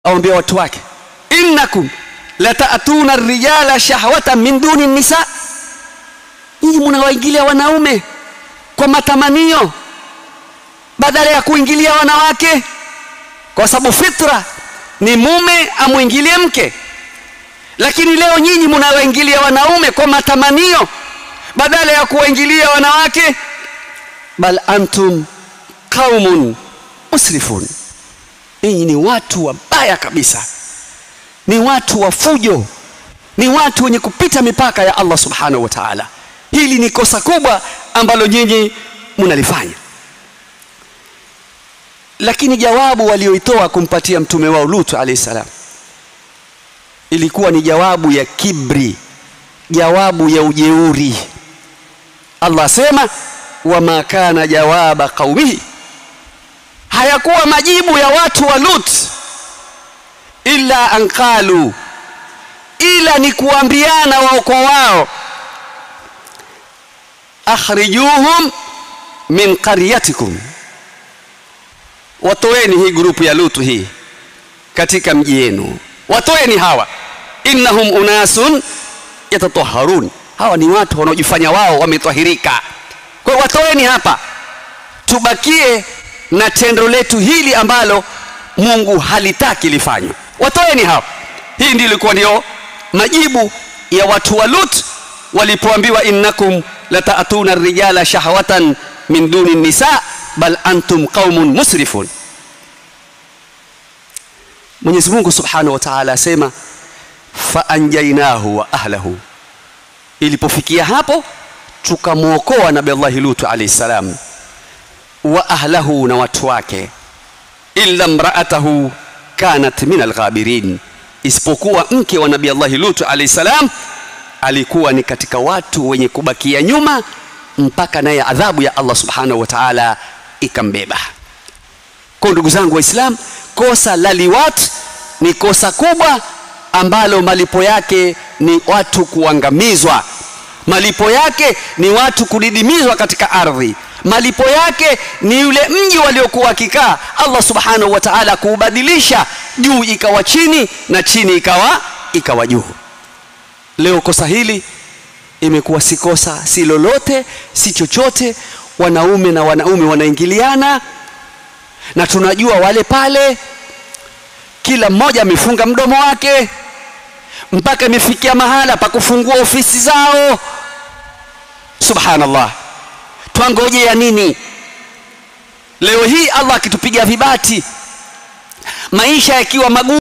awaambia watu wake, innakum lata'tuna ar-rijala shahwatan min duni an-nisa, nyinyi mnawaingilia wanaume kwa matamanio badala ya kuingilia wanawake, kwa sababu fitra ni mume amuingilie mke. Lakini leo nyinyi mnawaingilia wanaume kwa matamanio badala ya kuwaingilia wanawake. Bal antum qaumun musrifun, nyinyi ni watu wabaya kabisa, ni watu wa fujo, ni watu wenye kupita mipaka ya Allah subhanahu wa ta'ala. Hili ni kosa kubwa ambalo nyinyi mnalifanya. Lakini jawabu walioitoa kumpatia mtume wao Lut alayhi salam ilikuwa ni jawabu ya kibri, jawabu ya ujeuri. Allah asema, wama kana jawaba qaumihi, hayakuwa majibu ya watu wa Lut illa an qalu, ila ni kuambiana wao kwa wao, akhrijuhum min qaryatikum, watoeni hii grupu ya Lut hii katika mji wenu, watoeni hawa, innahum unasun yatatahharun, hawa ni watu wanaojifanya wao wametahirika, kwa hiyo watoeni hapa, tubakie na tendo letu hili ambalo Mungu halitaki lifanywe, watoeni hapa. Hii ndio ilikuwa ndio majibu ya watu wa Lut walipoambiwa, innakum lata'tuna ar-rijala shahwatan min duni an-nisa bal antum qaumun musrifun. Mwenyezi Mungu Subhanahu wa Ta'ala asema, fa anjaynahu wa ahlihi, ilipofikia hapo tukamuokoa Nabii Allah Lut alayhi salam wa ahlihi, na watu wake, illa imra'atahu kanat min al-ghabirin, isipokuwa mke wa Nabii Allah Lut alayhi salam alikuwa ni katika watu wenye kubakia nyuma mpaka naye adhabu ya Allah Subhanahu wa Ta'ala ikambeba. Kwa ndugu zangu Waislamu, kosa la liwat ni kosa kubwa ambalo malipo yake ni watu kuangamizwa, malipo yake ni watu kudidimizwa katika ardhi, malipo yake ni yule mji waliokuwa kikaa Allah Subhanahu wa Ta'ala kuubadilisha, juu ikawa chini na chini ikawa juu. Leo kosa hili imekuwa si kosa, si lolote, si chochote, wanaume na wanaume wanaingiliana, na tunajua wale pale kila mmoja amefunga mdomo wake, mpaka imefikia mahala pa kufungua ofisi zao. Subhanallah, tuangoje ya nini? Leo hii Allah akitupiga vibati, maisha yakiwa magumu,